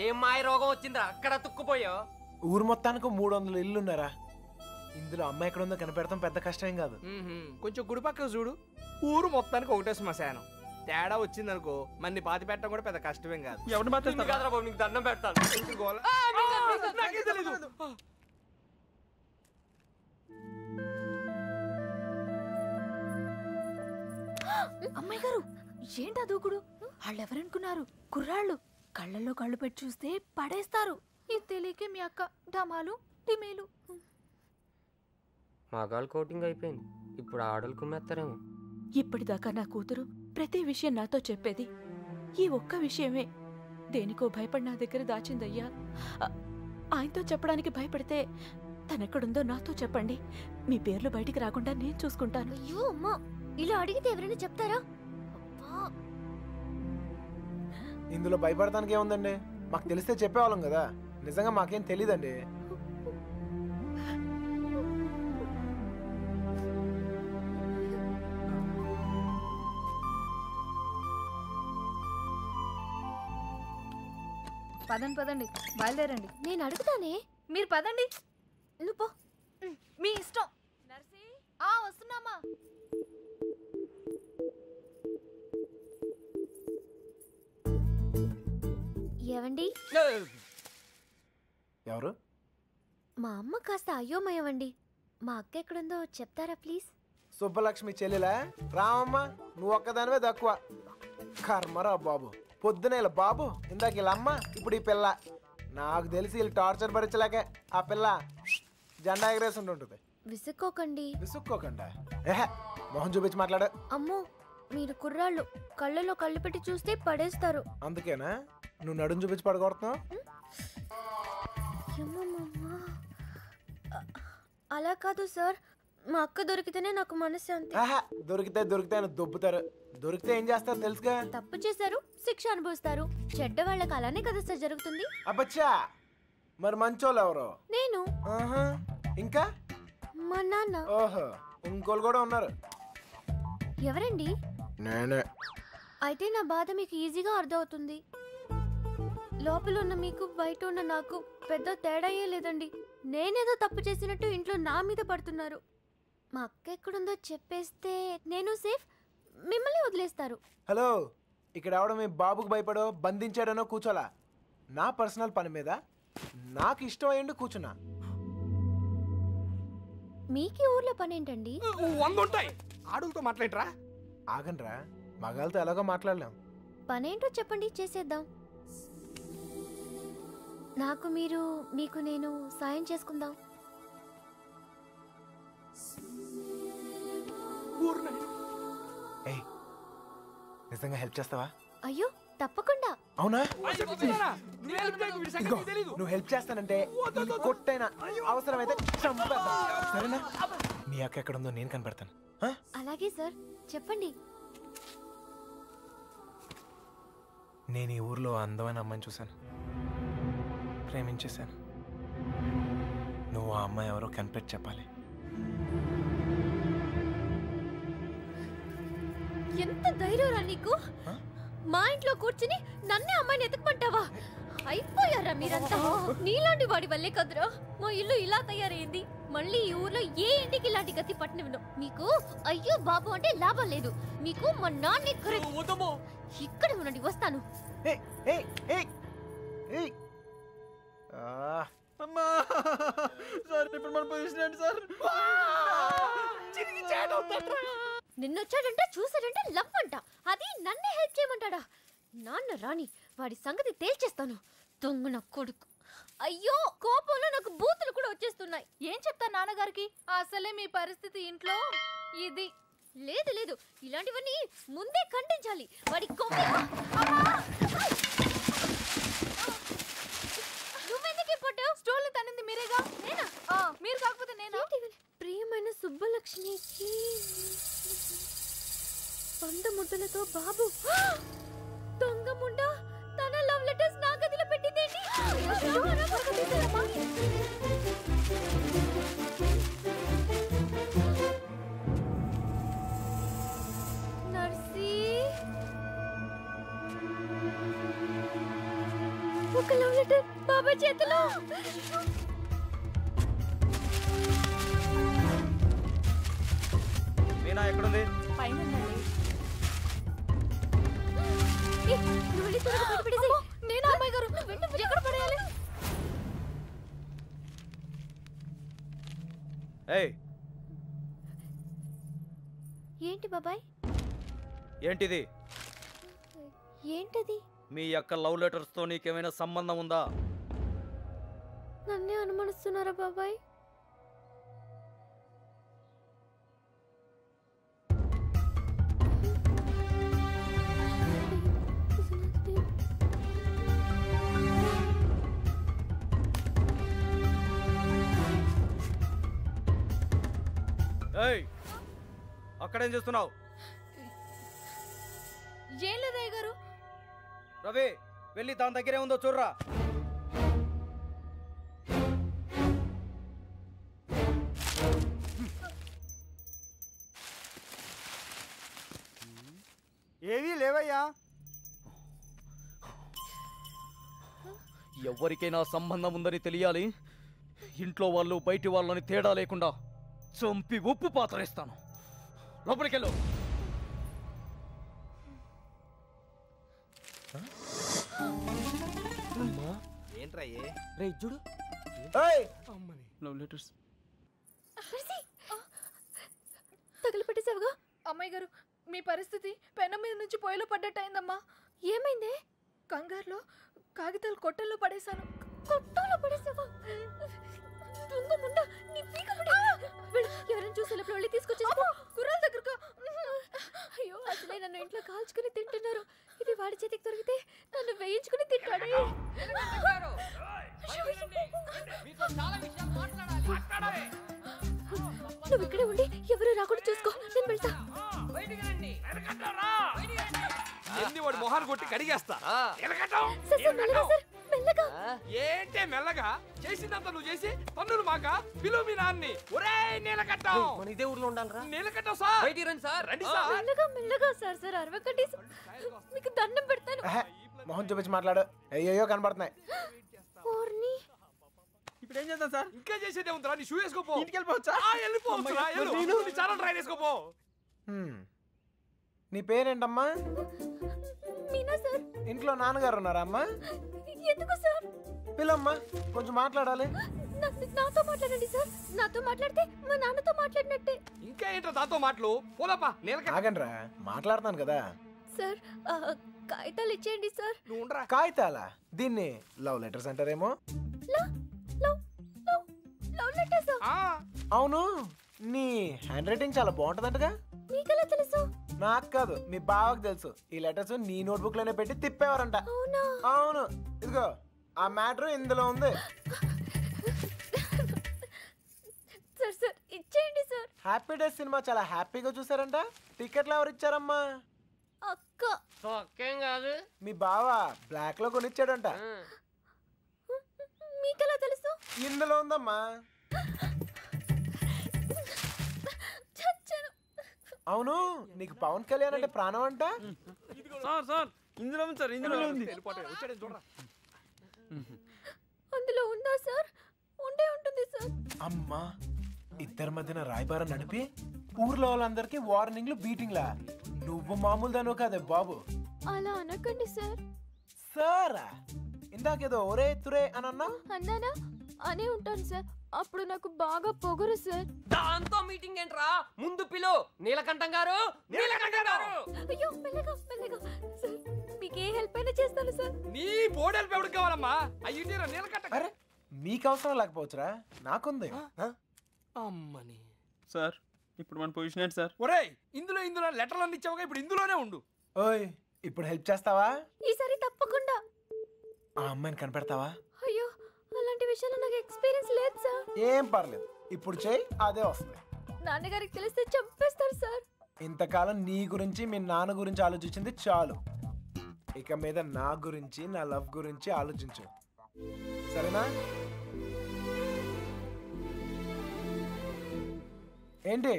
ఏం మాయ రోగం వచ్చిందిరా అక్కడ తుక్కుపోయావు? ఊరు మొత్తానికి 300 ఇల్లున్నారా, ఇందులో అమ్మాయి ఎక్కడ ఉందో కనిపెడతాం పెద్ద కష్టం కాదు. కొంచెం గుడి పక్కన చూడు, ఊరు మొత్తానికి ఒకటే శ్మశానం. తేడా వచ్చిందనుకో మన్ని పాతి పెట్టడం కూడా పెద్ద కష్టమేం కాదు. ఎవరిని మాత్రం నీకు దండం పెడతాను. అమ్మాయి గారు ఏంటా దూకుడు? వాళ్ళెవరనుకున్నారు? కుర్రాళ్ళు కళ్ళల్లో కళ్ళు పెట్టి చూస్తే పడేస్తారు. ఇది తెలియకే మీ అక్క డమాలు టిమేలు. మగాళ్ళు కోటింగ్ అయిపోయింది, ఇప్పుడు ఆడలు కుమ్మేస్తారేమో. ఇప్పటిదాకా నా కూతురు ప్రతి విషయం నాతో చెప్పేది. ఈ ఒక్క విషయమే దేనికో భయపడి నా దగ్గర దాచిందయ్యా. ఆయనతో చెప్పడానికి భయపడితే తనెక్కడుందో నాతో చెప్పండి. మీ పేర్లు బయటికి రాకుండా నేను చూసుకుంటాను. అయ్యో అమ్మా, ఇలా అడిగితే ఎవరైనా చెప్తారా? ఇందులో భయపడటానికి ఏముందండి, మాకు తెలిస్తే చెప్పేవాళ్ళం కదా. నిజంగా మాకేం తెలీదండి. పదండి పదండి, బయలుదేరండి. నేను అడుగుతానే, మీరు పదండి. నువ్వు పో. మీ ఇష్టం. నర్సీ వస్తున్నామా? ఏవండి, ఎవరు? మా అమ్మ కాస్త అయ్యోమయవండి. మా అక్క ఎక్కడుందో చెప్తారా ప్లీజ్? సుబ్బలక్ష్మి చెల్లెలా? రామమ్మ, నువ్వు ఒక్కదానివే తక్కువ. కర్మరా బాబు, పొద్దున ఇలా బాబు, ఇందాక ఇలా అమ్మ, ఇప్పుడు ఈ పిల్ల. నాకు తెలిసి వీళ్ళు టార్చర్ భరించలేకే ఆ పిల్ల జెండా ఎగరేసి ఉంటుంది. విసుక్కోకండి. విసుక్కోకుండా ఏహే, మొహం చూపించి మాట్లాడు. అమ్మో, మీరు కుర్రాళ్ళు కళ్ళలో కళ్ళు పెట్టి చూస్తే పడేస్తారు. అందుకేనా నువ్వు నడుం చూపించి పడగొడుతున్నావు? అలా కాదు సార్, మా అక్క దొరికితేనే నాకు మనశ్శాంతి. దొరికితే అని దొబ్బుతారు. దొరికితే ఏం చేస్తారు తెలుసుగా? తప్పు చేశారు, శిక్ష అనుభవిస్తారు. చెడ్డ వాళ్ళకి అలానే కదా సార్ జరుగుతుంది. అబ్బచ్చా, మరి మంచోళ్ళు ఎవరు? నేను. ఇంకా మా నాన్న. ఓహో, ఇంకోళ్ళు కూడా ఉన్నారు. ఎవరండి? నేనే. అయితే నా బాధ మీకు ఈజీగా అర్థమవుతుంది. లోపల ఉన్న మీకు బయట ఉన్న నాకు పెద్ద తేడాయే లేదండి. నేనేదో తప్పు చేసినట్టు ఇంట్లో నా మీద పడుతున్నారు. మా అక్క ఎక్కడుందో చెప్పేస్తే నేను సేఫ్, మిమ్మల్ని వదిలేస్తారు. హలో, ఇక్కడ ఎవడో మీ బాబుకు భయపడో బంధించాడనో కూర్చోలా. నా పర్సనల్ పని మీద నాకు ఇష్టం అయ్యండి కూర్చున్నా. మీకు ఊర్లో పని ఏంటండి? ఆడులతో మాట్లాడరా? ఆగండ్రా, మగాళ్ళతో ఎలాగో మాట్లాడలేం. పనేంటో చెప్పండి, చేసేద్దాం. నాకు మీరు, మీకు నేను సాయం చేసుకుందాం. ఏయ్, నిజంగా హెల్ప్ చేస్తావా? అయ్యో తప్పకుండా. అవునా? నువ్వు హెల్ప్ చేస్తానంటే కొట్టైనా అవసరమైతే చంపేద్దాం, సరేనా? నీ అక్క ఎక్కడ ఉందో నేను కనిపెడతాను. అలాగే సార్, చెప్పండి. నేను ఈ ఊర్లో అందమైన అమ్మాయిని చూశాను, ప్రేమించేశాను. నువ్వు ఆ అమ్మాయి ఎవరో కనిపెట్టి చెప్పాలి. ఎంత ధైర్యంరా నీకు? మా ఇంట్లో కూర్చుని నన్నే అమ్మాయిని ఎత్తుకుమంటావా? అయిపోయారా మీరంతా? నీలాంటి వాడి వల్లే కదురా మా ఇల్లు ఇలా తయారైంది. మళ్ళీ ఈ ఊర్లో ఏ ఇంటికి ఇలాంటి గతి పట్టనివ్వను. మీకు అయ్యో బాబు అంటే లాభం లేదు. మీకు మా నాన్న ఇక్కడ ఉండండి, వస్తాను. నిన్నొచ్చాడంట, చూసాడంటే లవ్ అంట. అది నన్నే హెల్ప్ చేయమంటాడా? నాన్న రాని వాడి సంగతి తేల్చేస్తాను. దొంగ నా కొడుకు. అయ్యో, కోపంలో నాకు బూతులు కూడా వచ్చేస్తున్నాయి. ఏం చెప్తా నాన్నగారికి? అసలే మీ పరిస్థితి ఇంట్లో ఇది. లేదు లేదు, ఇలాంటివన్నీ ముందే ఖండించాలి. వాడి నువ్వెందుకు పట్టావు? స్టోర్లు తనింది మీరేగా. నేనా? మీరు కాకపోతే నేనా? ప్రియమైన సుబ్బలక్ష్మికి 100 ముద్దలతో బాబు. దొంగ ముండ తన లవ్ లెటర్స్ నా గదిలో పెట్టిందేంటి? నర్సీ, ఒక లవ్ లెటర్ బాబాయ్ చేతిలో. మీనా ఎక్కడుంది? నేను అమ్మాయి గారు ఎక్కడ పడేయాలి? ఏయ్ ఏంటి బాబాయ్? ఏంటిది? ఏంటది? మీ యొక్క లవ్ లెటర్స్ తో నీకేమైనా సంబంధం ఉందా? నన్నే అనుమానిస్తున్నారా బాబాయ్? ఏయ్ అక్కడేం చేస్తున్నావు? ఏం లేదయ్య గారు. రవి వెళ్ళి దాని దగ్గరే ఉందో చూడరా. ఏవీ లేవయ్యా. ఎవరికైనా సంబంధం ఉందని తెలియాలి. ఇంట్లో వాళ్ళు బయటి వాళ్ళని తేడా లేకుండా చంపి ఉప్పు పాతరేస్తాను. లోపలికెళ్ళు. ఏంట్రా రే చూడు ఏయ్ లవ్ లెటర్స్ తగిలిపెట్టేసావుగా. అమ్మాయి గారు, మీ పరిస్థితి పెనం మీద నుంచి పొయ్యిలో పడ్డట్టయిందమ్మా. ఏమైందే? కంగారులో కాగితాలు కొట్టల్లో పడేశాను. కొట్టంలో పడేసావా? ఎవరైనా చూసే లోపల వెళ్ళి తీసుకొచ్చేసుకో. కుర్రాల దగ్గరగా. అయ్యో, అసలే నన్ను ఇంట్లో కాల్చుకుని తింటున్నారు. ఇది వాడి చేతికి దొరికితే నన్ను వేయించుకుని తింటాడే. నువ్వు ఇక్కడే ఉండి ఎవరు రాకుండా చూసుకో. నేను వెళ్తా. ఏంది వాడు మొహాన్ని కొట్టి కడిగేస్తా. సార్, సార్, మెల్లగా సార్, మెల్లగా. ఏంటే మెల్లగా? చేసిందంతా నువ్వు చేసి పన్నులు మాక పిలువు మీ నాన్ని. ఒరేయ్ నీలకట్టం, మన ఇదే ఊర్లో ఉండాలరా. నీలకట్టం సార్, బయటికి రండి సార్. రండి సార్. మెల్లగా మెల్లగా సార్. సార్ అరవకండి. మీకు దండం పెడతాను. మొహం చూపించి మాట్లాడు. అయ్యో కనబడుతున్నాయి. ఓర్ని. ఇప్పుడు ఏం చేద్దాం సార్? ఇంకా చేసేదే ఉందిరా. నీ షూ వేసుకోపో. ఇంటికి వెళ్ళిపోవచ్చా? వెళ్ళిపోవచ్చురా. నీ చాలా ట్రై చేసుకోపో. నీ పేరేంటమ్మా? మీనా సార్. ఇంట్లో నాన్నగారు ఉన్నారా అమ్మా? ఎందుకు సార్? పిల్లమ్మా, కొంచెం మాట్లాడాలి. నాతో మాట్లాడండి సార్. నాతో మాట్లాడితే మా నాన్నతో మాట్లాడినట్టే. ఇంకా ఏంటో దాంతో మాటలు? పోదాపా. నీలకట్ట ఆగండ్రా, మాట్లాడతాను కదా. సార్, కాగితాలు ఇచ్చేయండి సార్. నువ్వు ఉండరా. కాగితాలా? దీన్ని లవ్ లెటర్స్ అంటారేమో. Love letters. అవును, నీ హ్యాండ్ రైటింగ్ చాలా బాగుంటదంటగా. మీకెలా తెలుసు? నాకు కాదు, మీ బావకు తెలుసు. ఈ లెటర్స్ నీ నోట్బుక్ లోనే పెట్టి తిప్పేవారంట. అవునా? అవును, ఇదిగో ఆ మ్యాటర్ ఇందులో ఉంది. సార్ సార్ ఇచ్చేయండి సార్. హ్యాపీ డేస్ సినిమా చాలా హ్యాపీగా చూసారంట. టికెట్లు ఎవరు ఇచ్చారమ్మా? అక్క. ఒక్కేం కాదు. మీ బావ బ్లాక్ లో కొనిచ్చాడంట. మీకెలా తెలుసు? ఇందులో ఉందమ్మా. చచ్చాను. అవును, నీకు పవన్ కళ్యాణ్ అంటే ప్రాణం అంట. సార్ సార్ ఇందులో ఉంది సార్, ఇందులో ఉంది. అందులో ఉందా సార్? ఉండే ఉంటుంది సార్. అమ్మా, ఇద్దరి మధ్యన రాయబారం నడిపి ఊర్లో వాళ్ళందరికీ వార్నింగ్లు బీటింగ్లా. నువ్వు మామూలు దాను కాదే బాబు. అలా అనకండి సార్. సారా, ఇందాకేదో ఒరే తురే అని అన్నా. అన్నానా? అనే ఉంటాను సార్. అప్పుడు నాకు బాగా పొగరు సార్. దాంతో మీటింగ్ ఏంట్రా? ముందు పిలు. నీలకంఠం గారు, నీలకంఠం గారు. అయ్యో, మెల్లగా మెల్లగా సార్. మీకు ఏ హెల్ప్ అయినా చేస్తాను సార్. నీ బోడెల్ ఎవరికి కావాలమ్మా? అయ్యి నీలకట్ట. అరే, మీకు అవసరం లేకపోవచ్చురా, నాకుంది. అమ్మని. సార్ ఇప్పుడు మన పొజిషన్ ఏంటి సార్? ఒరేయ్, ఇందులో లెటర్లు అన్ని ఇచ్చావుగా, ఇప్పుడు ఇందులోనే ఉండు. ఓయ్, ఇప్పుడు హెల్ప్ చేస్తావా? ఈసారి తప్పకుండా. ఆ అమ్మాయిని కనిపెడతావా? అయ్యో, అలాంటి విషయాలు నాకు ఎక్స్పీరియన్స్ లేదు సార్. ఏం పర్లేదు, ఇప్పుడు చేయి, అదే వస్తుంది. నాన్నగారికి తెలిస్తే చంపేస్తారు సార్. ఇంతకాలం నీ గురించి మీ నాన్న గురించి ఆలోచించింది చాలు. ఇక మీద నా గురించి, నా లవ్ గురించి ఆలోచించు, సరేనా? ఏంటి,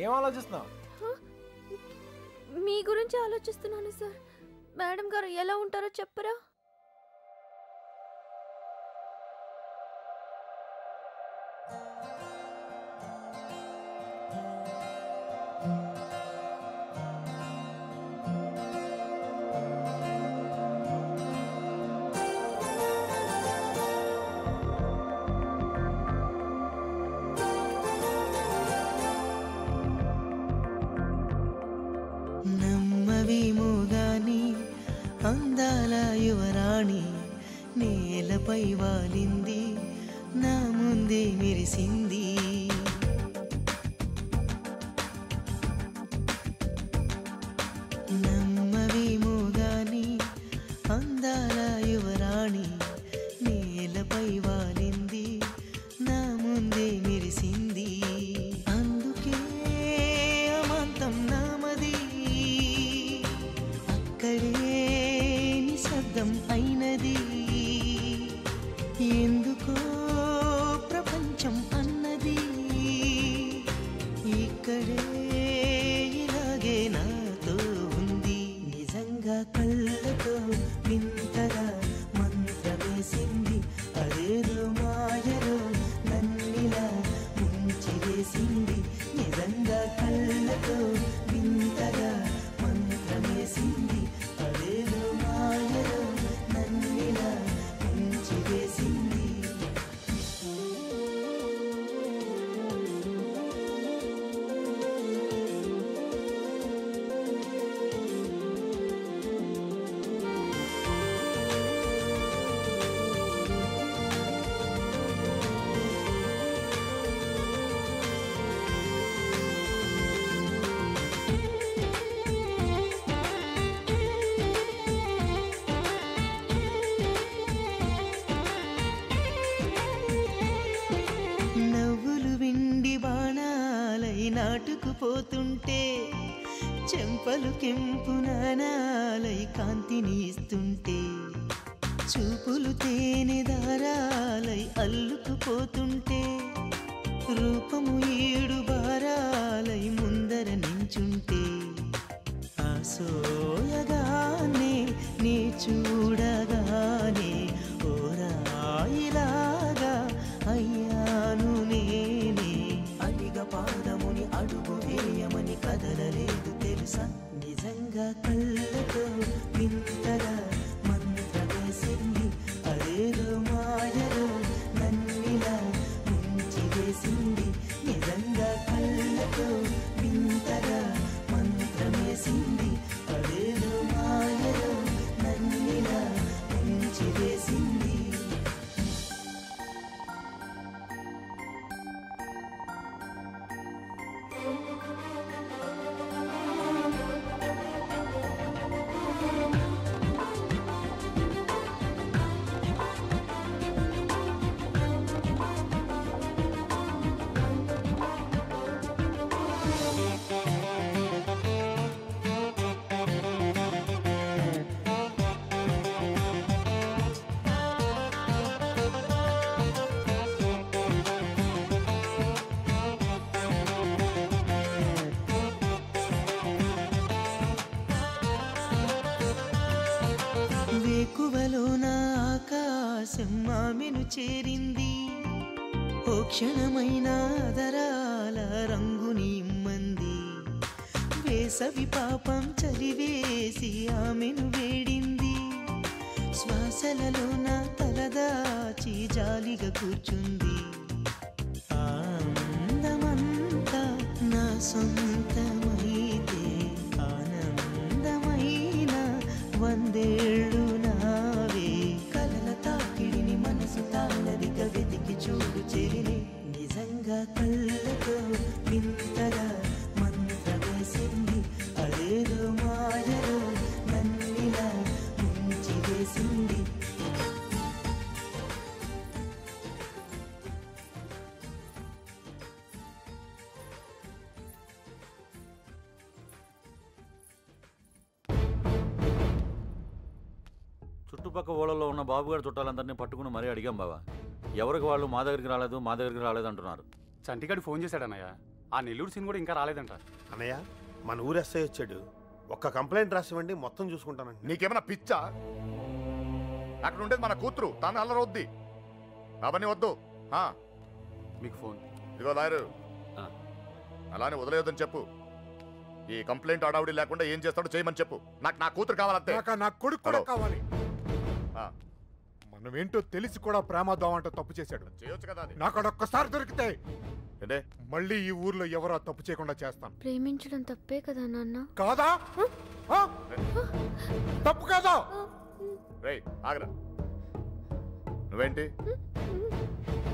ఏం ఆలోచిస్తున్నావు? మీ గురించి ఆలోచిస్తున్నాను సార్. మేడం గారు ఎలా ఉంటారో చెప్పరా? నమ్మవేమో గాని అందాల యువరాణి నేలపై వాలింది నా ముందే మెరిసింది. నమ్మవేమో గాని అందాల యువరాణి నేలపై వాలింది నా ముందే మెరిసింది. అందుకే అమాంతం నామది అక్కడే నిశ్శబ్దం అయినది. ఎందుకో ప్రపంచం అన్నది ఇక్కడే ఇలాగే నాతో ఉంది. నిజంగా కళ్ళతో వింతగా మంత్రమేసింది. అదేదో మాయలో నన్నిలా ముంచివేసింది. నిజంగా కళ్ళతో వింతగా మంత్రమేసింది. అదేదో మాయలో నన్నిలా ముంచివేసింది. నవ్వులు విండి బాణాలై నాటుకుపోతుంటే చెంపలు కెంపు నాణాలై కాంతిని ఇస్తుంటే చూపులు తేనె దారాలై అల్లుకుపోతుంటే రూపము ఏడు బారాలై ముందర నించుంటే ఆసోయగానే నీ చూడగానే ఓరాయిలాగా అయ్యాను నేనే. అడిగ పాదముని అడుగు వేయమని కదలలేదు తెలుసా. నిజంగా కళ్ళతో వింతగా మంత్రమేసింది. అదేదో మాయలో నన్నిలా ముంచివేసింది. నిజంగా కళ్ళతో వింతగా మంత్రమేసింది. అదేదో మాయలో నన్నిలా ముంచివేసింది. వేకువలో నా ఆకాశం ఆమెను చేరింది. ఓ క్షణమైన దరాల రంగుని ఇమ్మంది. వేసవి పాపం చలివేసి ఆమెను వేడింది. శ్వాసలలో నా తలదాచి జాలిగా కూర్చుంది. ఆనందమంతా నా సొంతమైతే ఆనందమైన వందేళ్ళు నావే. కలల తాకిడిని మనసు తాళదిగా వెతికి చూడు చెలిని. నిజంగా కళ్ళతో వింతగా మంత్రమేసింది. అదేదో మాయలో నన్నిలా ముంచివేసింది. చుట్టుపక్క ఊళ్ళలో ఉన్న బాబుగారి చుట్టాలందరినీ పట్టుకుని మరీ అడిగాం బావా. ఎవరికి వాళ్ళు మా దగ్గరికి రాలేదు అంటున్నారు. చంటిగాడు ఫోన్ చేశాడన్నయ్య. ఆ నెల్లూరు సీన్ కూడా ఇంకా రాలేదంట. అన్నయ్య మన ఊరు ఎస్ఐ వచ్చాడు. ఒక్క కంప్లైంట్ రాసివ్వండి, మొత్తం చూసుకుంటానండి. నీకేమైనా పిచ్చా? అక్కడ ఉండేది మన కూతురు, తను అల్లరొద్ది. అవన్నీ వద్దు. మీకు ఫోన్. ఇదిగో లాయరు, అలానే వదిలేయొద్దని చెప్పు. ఈ కంప్లైంట్ అడావుడి లేకుండా ఏం చేస్తాడో చేయమని చెప్పు. నాకు నా కూతురు కావాలంతే. నా కొడుకు కూడా కావాలి. మనం ఏంటో తెలిసి కూడా ప్రేమద్దాం అంటే తప్పు చేశాడు. చేయొచ్చు కదా. నాకు అదొక్కసారి దొరికితే మళ్ళీ ఈ ఊర్లో ఎవరో తప్పు చేయకుండా చేస్తాను. ప్రేమించడం తప్పే కదా నాన్న? కాదా? తప్పు కాదా? రేయ్ ఆగరా. నువ్వేంటి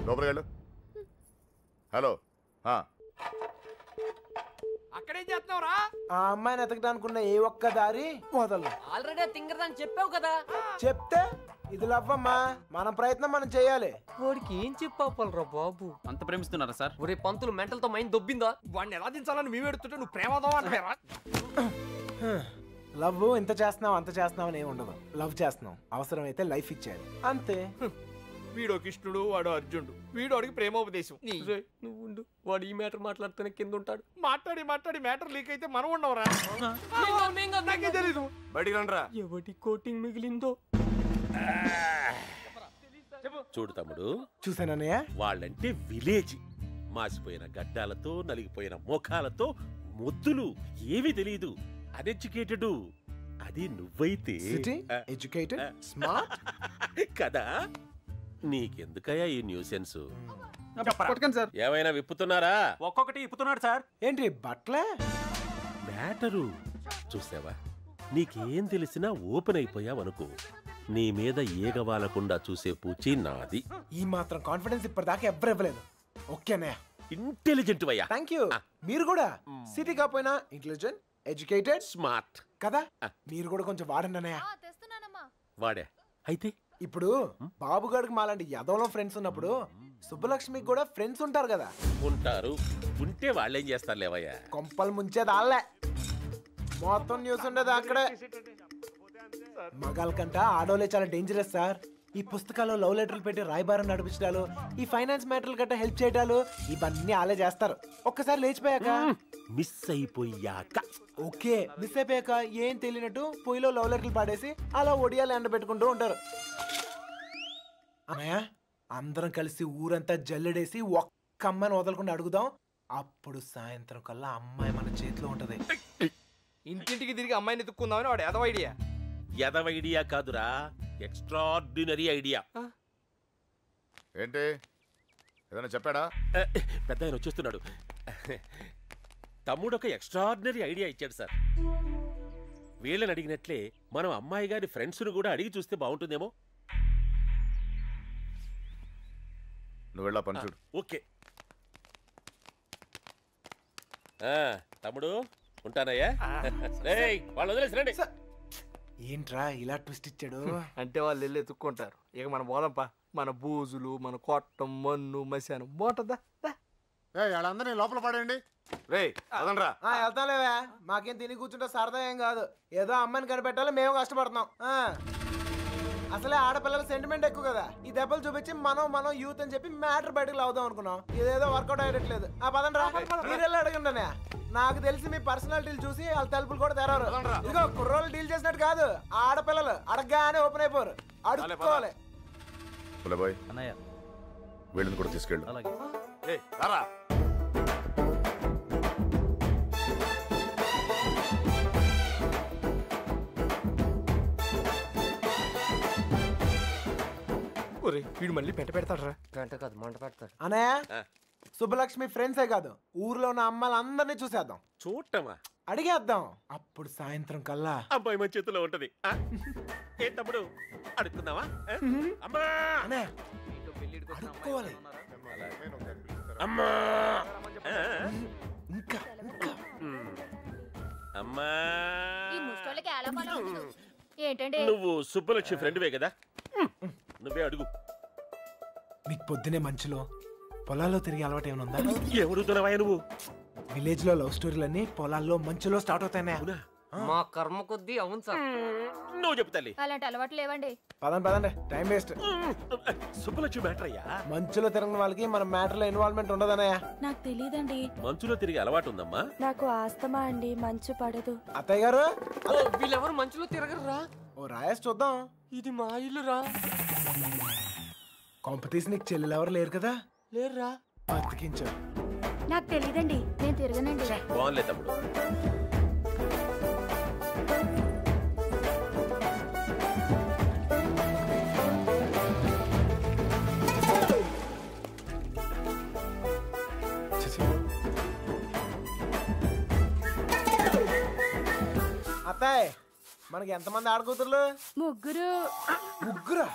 లోపలికి వెళ్ళు. హలో, అక్కడేం చేస్తున్నావురా? ఆ అమ్మాయిని ఎతకడానుకున్న ఏ ఒక్క దారి వదలను. ఆల్రెడీ తింగరదని చెప్పావు కదా. చెప్తే ఇది లవ్వమ్మా. మన ప్రయత్నం మనం చేయాలి. వాడికి ఏం చెప్పాలరా బాబు? అంత ప్రేమిస్తున్నారా సార్? ఒరే పంతులు మెంటల్తో మైండ్ దొబ్బిందా? వాడిని ఎలా దించాలని మేము ఎడుతుంటే నువ్వు ప్రేమదావా అంటారా? లవ్ ఇంత చేస్తున్నావు అంత చేస్తున్నావు అని ఏమి ఉండదు. లవ్ చేస్తున్నావు, అవసరమైతే లైఫ్ ఇచ్చేయాలి అంతే. వీడో కృష్ణుడు, వాడు అర్జునుడు. వీడోడికి ప్రేమోపదేశం. నువ్వు ఉండు, వాడు ఈ మ్యాటర్ మాట్లాడుతూనే కింద ఉంటాడు. మాట్లాడి మాట్లాడి మ్యాటర్ లీక్ అయితే మనం ఉండవురా. నాకే తెలీదు. బయటికి రండిరా. ఎవడి కోటింగ్ మిగిలిందో. చూడు తమ్ముడు, చూసానన్నయ్య, వాళ్ళంటే విలేజ్. మాసిపోయిన గడ్డాలతో నలిగిపోయిన ముఖాలతో ముద్దులు, ఏమీ తెలియదు. అన్ఎడ్యుకేటెడ్. అది నువ్వైతే ఎడ్యుకేటెడ్, స్మార్ట్ కదా. నీకెందుకయ్యా ఈ న్యూసెన్స్? సార్ ఏమైనా విప్పుతున్నారా? ఒక్కొక్కటి ఇప్పుతున్నాడు సార్. ఏంటి బట్లే మ్యాటరు చూసావా? నీకేం తెలిసినా ఓపెన్ అయిపోయావనుకో, నీ మీద ఏగవాలకుండా చూసే పూచి నాది. ఈ మాత్రం కాన్ఫిడెన్స్ ఇప్పటిదాకా ఎవ్వరు ఇవ్వలేదు. ఓకేనే, ఇంటెలిజెంట్ వయ్యా. Thank you. మీరు కూడా సిటీ కాపోయినా ఇంటెలిజెంట్, ఎడ్యుకేటెడ్, స్మార్ట్ కదా. మీరు కూడా కొంచెం వాడండి అన్నయ్య. వాడే అయితే ఇప్పుడు బాబుగాడికి మాలాంటి యదవలో ఫ్రెండ్స్ ఉన్నప్పుడు సుబ్బలక్ష్మికి కూడా ఫ్రెండ్స్ ఉంటారు కదా. ఉంటారు. ఉంటే వాళ్ళేం చేస్తారు లేవయ్యా? కొంపలు ముంచేది ఆళ్ళే. మొత్తం న్యూస్ ఉండేది అక్కడే. మగాళ్ళ కంట ఆడోలే చాలా డేంజరస్ సార్. ఈ పుస్తకాలు లవ్ లెటర్లు పెట్టి రాయబారం నడిపించడాలు, ఈ ఫైనాన్స్ మ్యాటర్లు గట్ట హెల్ప్ చేయడాలు, ఇవన్నీ ఆలే చేస్తారు. ఒక్కసారి లేచిపోయాక మిస్ అయిపోయాక. ఓకే, మిస్ అయిపోయాక ఏం తెలియనట్టు పొయ్యిలో లవ్ లెటర్లు పాడేసి అలా ఒడియాలు ఎండబెట్టుకుంటూ ఉంటారు. అన్నయ్య, అందరం కలిసి ఊరంతా జల్లెడేసి ఒక్క అమ్మాయిని వదలకుండా అడుగుదాం. అప్పుడు సాయంత్రం కల్లా అమ్మాయి మన చేతిలో ఉంటది. ఇంటింటికి తిరిగి అమ్మాయిని ఎత్తుక్కుందామని వాడు ఎదవ ఐడియా. ఎదవ ఐడియా కాదురా, ఎక్స్ట్రాడినరీ ఐడియా. ఏంటి ఏదైనా చెప్పాడా? పెద్ద ఆయన వచ్చేస్తున్నాడు. తమ్ముడు ఒక ఎక్స్ట్రాడినరీ ఐడియా ఇచ్చాడు సార్. వీళ్ళని అడిగినట్లే మనం అమ్మాయి గారి ఫ్రెండ్స్ను కూడా అడిగి చూస్తే బాగుంటుందేమో. నువ్వు వెళ్ళా పని చూడు. ఓకే తమ్ముడు, ఉంటానయ్యా. వాళ్ళు వదిలేసి రండి. ఏంట్రా ఇలా ట్విస్ట్ ఇచ్చాడు? అంటే వాళ్ళు వెళ్ళి ఎత్తుక్కుంటారు. ఇక మన పోదంపా. మన బూజులు, మన కొట్టం, మన్ను, మశానం బాగుంటుందా? వాళ్ళందరినీ లోపల పడండి. వెళ్తాలేవా, మాకేం తిని కూర్చుంటే సరదా ఏం కాదు. ఏదో అమ్మాయిని కనిపెట్టాలి, మేము కష్టపడుతున్నాం. అసలే ఆడపిల్లల సెంటిమెంట్ ఎక్కువ కదా. ఈ దెబ్బలు చూపించి మనం యూత్ అని చెప్పి మ్యాటర్ బయటకు లావుదాం అనుకున్నాం. ఇదేదో వర్కౌట్ అయ్యట్లేదు. పదండ్రా, మీరెళ్ళి అడగండి. నాకు తెలిసి మీ పర్సనాలిటీలు చూసి వాళ్ళ తలుపులు కూడా తెరవరు. ఇదిగో కుర్రోళ్ళు డీల్ చేసినట్టు కాదు, ఆడపిల్లలు అడగగానే ఓపెన్ అయిపోరు. అడుక్కోవాలి. వీళ్ళని కూడా తీసుకెళ్ళు. వీడు మళ్ళీ పెంట పెడతాడు రా. పెంట కాదు, మంట పెడతాడు. అన్నయ్య, సుబ్బలక్ష్మి ఫ్రెండ్సే కాదు, ఊర్లో ఉన్న అమ్మాయిలందరినీ చూసేద్దాం. చూడటమా? అడిగేద్దాం. అప్పుడు సాయంత్రం కల్లా అబ్బాయి మన చేతిలో ఉంటది. ఏ తమ్ముడు, అడుగుతున్నావా? అమ్మా అడుక్కోవాలి. అమ్మా ఇంకా అమ్మా. ఏంటండి, నువ్వు సుబ్బలక్ష్మి ఫ్రెండ్వే కదా, నువ్వే అడుగు. నీకు పొద్దునే మంచులో పొలాల్లో తిరిగి అలవాటు ఏమైనా ఉందా? ఎవడుతున్నావా నువ్వు? విలేజ్ లో లవ్ స్టోరీలన్నీ పొలాల్లో మంచులో స్టార్ట్ అవుతాయి. మా కర్మ కొద్దీ అవును సార్. నువ్వు చెప్తాలి. అలాంటి అలవాటు లేవండి. పదండి, టైం వేస్ట్. సుబ్బలక్ష్మి మ్యాటర్ అయ్యా. మంచులో తిరిగిన వాళ్ళకి మన మ్యాటర్ లో ఇన్వాల్వ్మెంట్ ఉండదన్నయ్య. నాకు తెలియదండి. మంచులో తిరిగి అలవాటు ఉందమ్మా. నాకు ఆస్తమా అండి, మంచు పడదు. అత్తయ్య గారు, వీళ్ళెవరు మంచులో తిరగరురా. ఓ రాయేసి చూద్దాం. ఇది మా ఇల్లురా. కాంపిటీషన్ నీకు చెల్లెలు ఎవరు లేరు కదా? లేరురా. బతికించు. నాకు తెలియదండి, నేను తిరగనండి. బాగుంలే తమ్ముడు. అత్తాయ్, మనకి ఎంతమంది ఆడకూతుర్లు? ముగ్గురు. ముగ్గురా?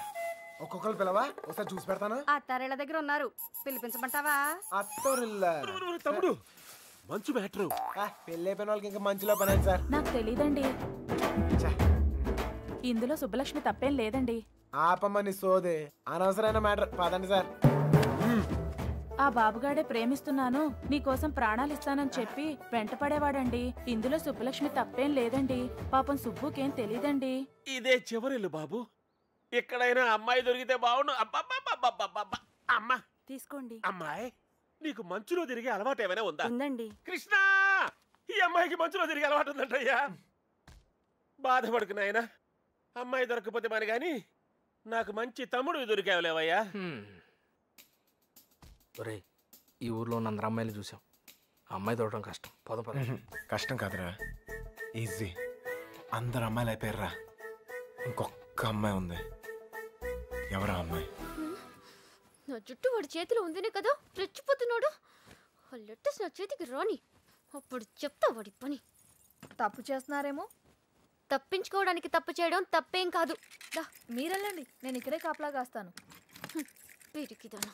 ఒక్కొక్కరు పిలవా, ఒకసారి చూసి పెడతాను. అత్తారేళ్ళ దగ్గర ఉన్నారు, పిలిపించమంటావా? అత్తోరిల్లా తమ్ముడు మంచు మ్యాటరు. పెళ్ళి అయిపోయిన వాళ్ళకి ఇంకా మంచిలో పని అయింది సార్. నాకు తెలీదండి. ఇందులో సుబ్బలక్ష్మి తప్పేం లేదండి. ఆపమ్మని సోదే, అనవసరమైన మ్యాటర్. పదండి సార్. ఆ బాబుగాడే ప్రేమిస్తున్నాను, నీకోసం ప్రాణాలు ఇస్తానని చెప్పి వెంటపడేవాడండి. ఇందులో సుబ్బలక్ష్మి తప్పేం లేదండి. పాపం సుబ్బుకేం తెలీదండి. ఇదే చివరిల్లు బాబు. ఎక్కడైనా అమ్మాయి దొరికితే బాగుండు. అమ్మా తీసుకోండి. అమ్మాయి, నీకు మంచులో తిరిగే అలవాటు ఏమైనా ఉందా? ఉందండి. కృష్ణ, ఈ అమ్మాయికి మంచులో తిరిగే అలవాటు ఉందంటయ్యా. బాధపడుకు నాయనా, అమ్మాయి దొరకపోతే మరి గాని నాకు మంచి తమ్ముడు దొరికావులేవయ్యా. ఒరేయ్, ఈ ఊర్లో ఉన్న అందరు అమ్మాయిలు చూసాం. అమ్మాయి దొరకడం కష్టం. పద పద. కష్టం కాదురా, ఈజీ. అందరు అమ్మాయిలు అయిపోయారా, ఇంకొక అమ్మాయి ఉంది. ఎవరా అమ్మాయి? నా జుట్టు వాడి చేతిలో ఉందినే కదా రెచ్చిపోతున్నాడు. ఆ లెటర్స్ నా చేతికి రాని, అప్పుడు చెప్తా వాడి పని. తప్పు చేస్తున్నారేమో. తప్పించుకోవడానికి తప్పు చేయడం తప్పేం కాదు. మీరెళ్ళండి, నేను ఇక్కడే కాపలా కాస్తాను. పిరికిదానా.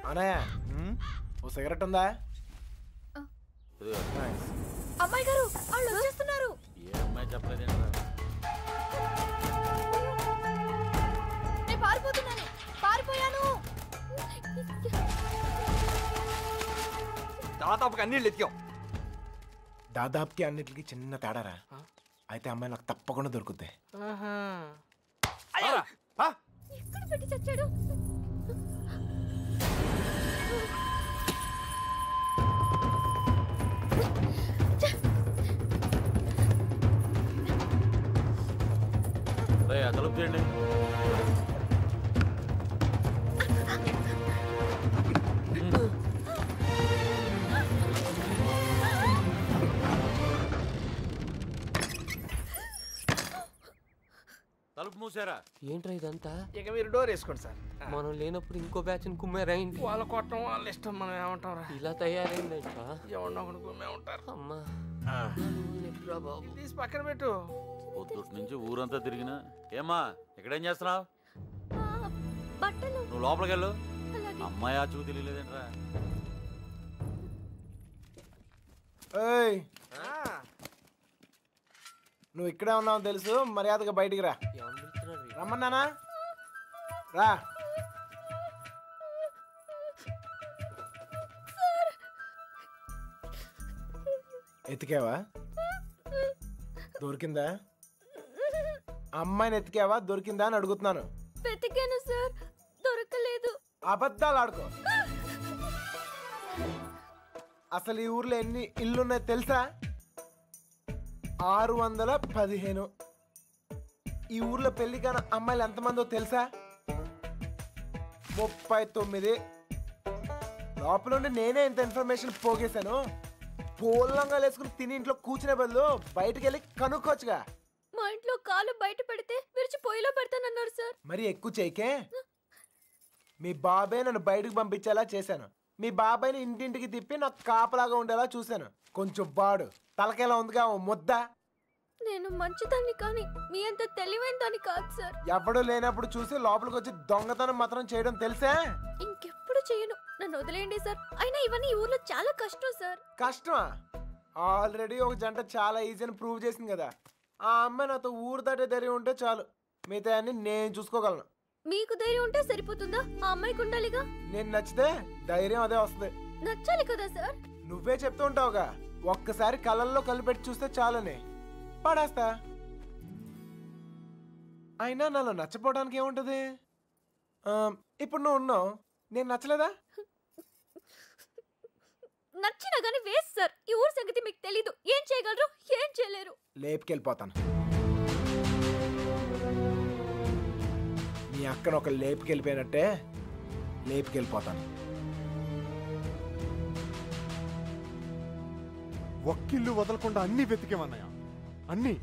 అనయ్య, ఓ సిగరెట్ ఉందా? అమ్మాయి గారు, వాళ్ళు వచ్చేస్తున్నారు. ఏ అమ్మాయి చెప్పలేదు. నేను పారిపోతున్నాను, పారిపోయాను. దాదాపుగా అన్ని ఎతికాం. దాదాపుకి అన్నిటికి చిన్న తేడారా. అయితే అమ్మాయి నాకు తప్పకుండా దొరుకుద్ది. ఎక్కడ పెట్టి చచ్చాడు? తలుపు చేయండి. తలుపు మూసారా? ఏంట్రా ఇదంతా? ఇక మీరు డోర్ వేసుకోండి సార్. మనం లేనప్పుడు ఇంకో బ్యాచ్ కుమ్మారా ఏంటి? వాళ్ళ కొట్టం వాళ్ళ ఇష్టం, మనం ఏమంటాం రా. ఇలా తయారైందంటా? ఎవరినో ఒకటి కుమ్మే ఉంటారు. అమ్మా బాబు, తీసి పక్కన పెట్టు. పొద్దుటి నుంచి ఊరంతా తిరిగినా. ఏమ్మా, ఇక్కడేం చేస్తున్నావు? బట్టలు. నువ్వు లోపలికి వెళ్ళు. అమ్మాయి ఆ చూపు తెలియలేదేంట్రా? నువ్వు ఇక్కడే ఉన్నావు తెలుసు, మర్యాదగా బయటికి రా. రమ్మన్నానా? రా. ఎతికావా? దొరికిందా? అమ్మాయిని ఎతికావా? దొరికిందా అని అడుగుతున్నాను. వెతికాను సార్, దొరకలేదు. అబద్ధాలు ఆడుకో. అసలు ఈ ఊర్లో ఎన్ని ఇల్లున్నాయి తెలుసా? 615. ఈ ఊర్లో పెళ్లి కాని అమ్మాయిలు ఎంతమందో తెలుసా? 39. లోపల ఉండి నేనే ఇంత ఇన్ఫర్మేషన్ పోగేశాను. పోలంగా వేసుకుని తిని ఇంట్లో కూర్చునే బదులు బయటకు వెళ్ళి కనుక్కోవచ్చుగా. మా ఇంట్లో కాలు బయట పెడితే విరిచి పొయ్యిలో పెడతానన్నారు సార్. మరి ఎక్కువ చేయకే. మీ బాబాయ్ నన్ను బయటకు పంపించేలా చేశాను. మీ బాబాయ్ని ఇంటింటికి తిప్పి నాకు కాపలాగా ఉండేలా చూశాను. కొంచెం బాడు తలకేలా ఉందిగా ఓ ముద్ద. నేను మంచిదాన్ని కానీ మీ అంత తెలివైన దాన్ని కాదు సార్. ఎవడు లేనప్పుడు చూసి లోపలికి వచ్చి దొంగతనం మాత్రం చేయడం తెలుసా? ఇంకెప్పుడు చేయను, నన్ను వదిలేయండి సార్. అయినా ఇవన్నీ ఈ ఊర్లో చాలా కష్టం సార్. కష్టమా? ఆల్రెడీ ఒక జంట చాలా ఈజీ అని ప్రూవ్ చేసింది కదా. ఆ అమ్మాయి నాతో ఊరు దాటే ధైర్యం ఉంటే చాలు, మిగతా అన్ని నేను చూసుకోగలను. మీకు ధైర్యం ఉంటే సరిపోతుందా? ఆ అమ్మాయికి ఉండాలిగా. నేను నచ్చితే ధైర్యం అదే వస్తుంది. నచ్చాలి కదా సార్. నువ్వే చెప్తూ ఉంటావుగా, ఒక్కసారి కళ్ళల్లో కళ్ళు పెట్టి చూస్తే చాలని. పడేస్తా. అయినా నాలో నచ్చపోవడానికి ఏముంటది? ఇప్పుడు నువ్వు ఉన్నావు, నేను నచ్చలేదా? నచ్చినా గానీ వేస్ట్ సార్. ఈ ఊరు సంగతి మీకు తెలీదు. ఏం చేయగలరు, ఏం చేయలేరు. లేపుకెళ్ళిపోతాను. మీ అక్కను ఒక లేపుకెళ్ళిపోయినట్టే లేపుకెళ్ళిపోతాను. ఒక్కిల్లు వదలకుండా అన్ని వెతికేమన్నాయా? అన్నీ